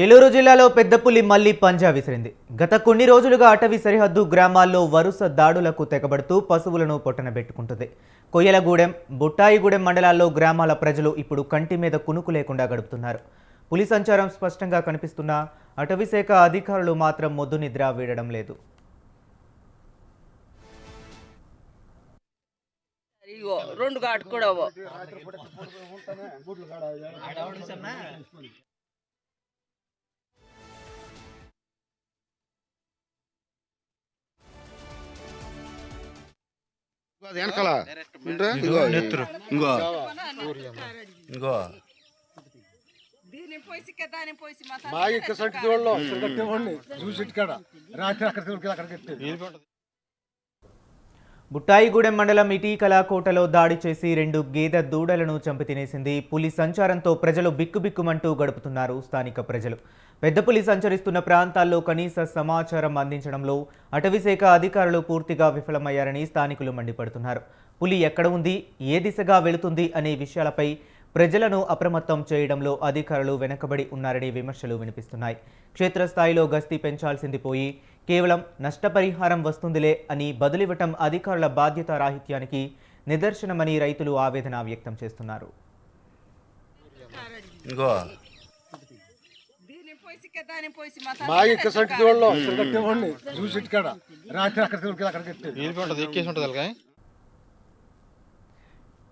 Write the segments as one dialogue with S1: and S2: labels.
S1: ఏలూరు జిల్లాలో పెద్ద పులి మళ్లీ పంజా విసిరింది. గత కొన్ని రోజులుగా అటవీ సరిహద్దు గ్రామాల్లో వరుస దాడులకు తెగబడుతూ పశువులను పొట్టనబెట్టుకుంటుంది. కొయ్యలగూడెం, బుట్టాయిగూడెం మండలాల్లో గ్రామాల ప్రజలు ఇప్పుడు కంటి మీద కునుకు లేకుండా గడుపుతున్నారు. పులి సంచారం స్పష్టంగా కనిపిస్తున్నా అటవీశాఖ అధికారులు మాత్రం మొద్దు నిద్ర వీడడం లేదు.
S2: వెనకాల
S1: బుట్టాయిగూడెం మండలం ఇటీకల కోటలో దాడి చేసి 2 గేదె దూడలను చంపి తినేసింది. పులి సంచారంతో ప్రజలు బిక్కుబిక్కుమంటూ గడుపుతున్నారు. స్థానిక ప్రజలు పెద్ద పులి సంచరిస్తున్న ప్రాంతాల్లో కనీస సమాచారం అందించడంలో అటవీశాఖ అధికారులు పూర్తిగా విఫలమయ్యారని స్థానికులు మండిపడుతున్నారు. పులి ఎక్కడ ఉంది, ఏ దిశగా వెళుతుంది అనే విషయాలపై ప్రజలను అప్రమత్తం చేయడంలో అధికారులు వెనకబడి ఉన్నారని విమర్శలు వినిపిస్తున్నాయి. క్షేత్రస్థాయిలో గస్తీ పెంచాల్సింది పోయి కేవలం నష్టపరిహారం వస్తుందిలే అని బదులివ్వటం అధికారుల బాధ్యత రాహిత్యానికి నిదర్శనమని రైతులు ఆవేదన వ్యక్తం చేస్తున్నారు.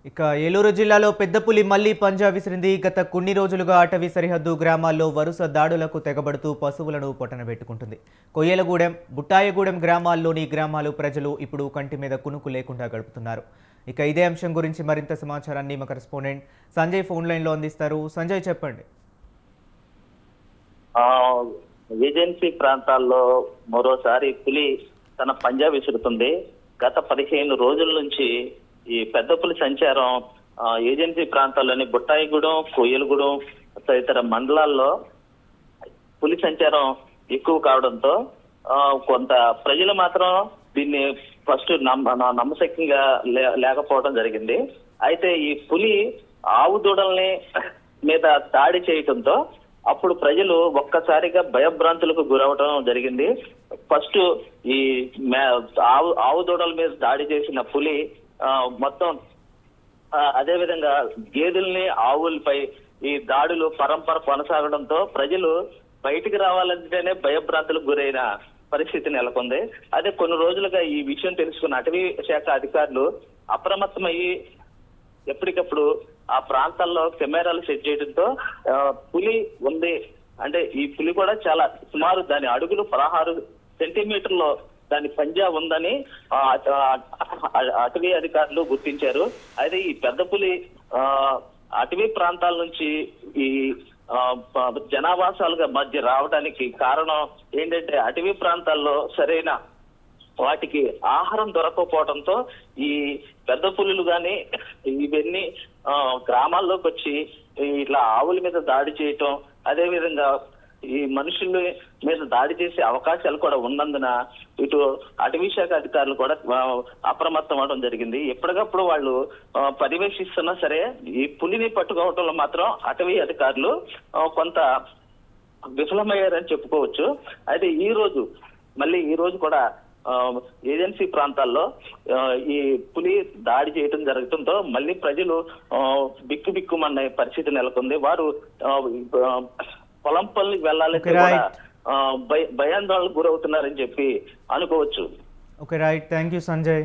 S1: ఇక ఏలూరు జిల్లాలో పెద్ద పులి మళ్లీ పంజా విసిరింది. గత కొన్ని రోజులుగా అటవీ సరిహద్దు గ్రామాల్లో వరుస దాడులకు తెగబడుతూ పశువులను పొట్టనబెట్టుకుంటుంది. కొయ్యలగూడెం, బుట్టాయగూడెం గ్రామాలు ప్రజలు ఇప్పుడు కంటి మీద కునుకు లేకుండా గడుపుతున్నారు. ఇక ఇదే అంశం గురించి మరింత సమాచారాన్ని మా కరెస్పాండెంట్ సంజయ్ ఫోన్ లైన్లో అందిస్తారు. సంజయ్, చెప్పండి.
S3: ఏజెన్సీ ప్రాంతాల్లో మరోసారి పులి తన పంజా విసురుతుంది. గత 15 రోజుల నుంచి ఈ పెద్ద పులి సంచారం ఏజెన్సీ ప్రాంతాల్లోని బుట్టాయిగూడెం, కొయ్యలగూడెం తదితర మండలాల్లో పులి సంచారం ఎక్కువ కావడంతో కొంత ప్రజలు మాత్రం దీన్ని ఫస్ట్ నమ్మశక్యంగా లేకపోవడం జరిగింది. అయితే ఈ పులి ఆవు దూడల్ని మీద దాడి చేయడంతో అప్పుడు ప్రజలు ఒక్కసారిగా భయభ్రాంతులకు గురవడం జరిగింది. ఫస్ట్ ఈ ఆవు దూడల మీద దాడి చేసిన పులి మొత్తం అదే విధంగా గేదెల్ని, ఆవులపై ఈ దాడులు పరంపర కొనసాగడంతో ప్రజలు బయటికి రావాలంటేనే భయభ్రాంతులకు గురైన పరిస్థితి నెలకొంది. అదే కొన్ని రోజులుగా ఈ విషయం తెలుసుకున్న అటవీ శాఖ అధికారులు అప్రమత్తమయ్యి ఎప్పటికప్పుడు ఆ ప్రాంతాల్లో కెమెరాలు సెట్ చేయడంతో పులి ఉంది అంటే ఈ పులి కూడా చాలా సుమారు దాని అడుగులు 16 సెంటీమీటర్లో దాని పంజా ఉందని అటవీ అధికారులు గుర్తించారు. అయితే ఈ పెద్ద పులి అటవీ ప్రాంతాల నుంచి ఈ జనావాసాలుగా మధ్య రావడానికి కారణం ఏంటంటే అటవీ ప్రాంతాల్లో సరైన వాటికి ఆహారం దొరకకపోవడంతో ఈ పెద్ద పులులు కానీ ఇవన్నీ గ్రామాల్లోకి వచ్చి ఇట్లా ఆవుల మీద దాడి చేయటం, అదే విధంగా ఈ మనుషుల మీద దాడి చేసే అవకాశాలు కూడా ఉన్నందున ఇటు అటవీ శాఖ అధికారులు కూడా అప్రమత్తం అవడం జరిగింది. ఎప్పటికప్పుడు వాళ్ళు పర్యవేక్షిస్తున్నా సరే ఈ పులిని పట్టుకోవడంలో మాత్రం అటవీ అధికారులు కొంత విఫలమయ్యారని చెప్పుకోవచ్చు. అయితే ఈ రోజు కూడా ఏజెన్సీ ప్రాంతాల్లో ఈ పులి దాడి చేయడం జరగడంతో మళ్ళీ ప్రజలు బిక్కుమన్న పరిస్థితి నెలకొంది. వారు పొలం పనులకు వెళ్ళాలంటే కూడా భయాందోళనకు గురవుతున్నారని చెప్పి అనుకోవచ్చు.
S1: Okay, right. Thank you Sanjay.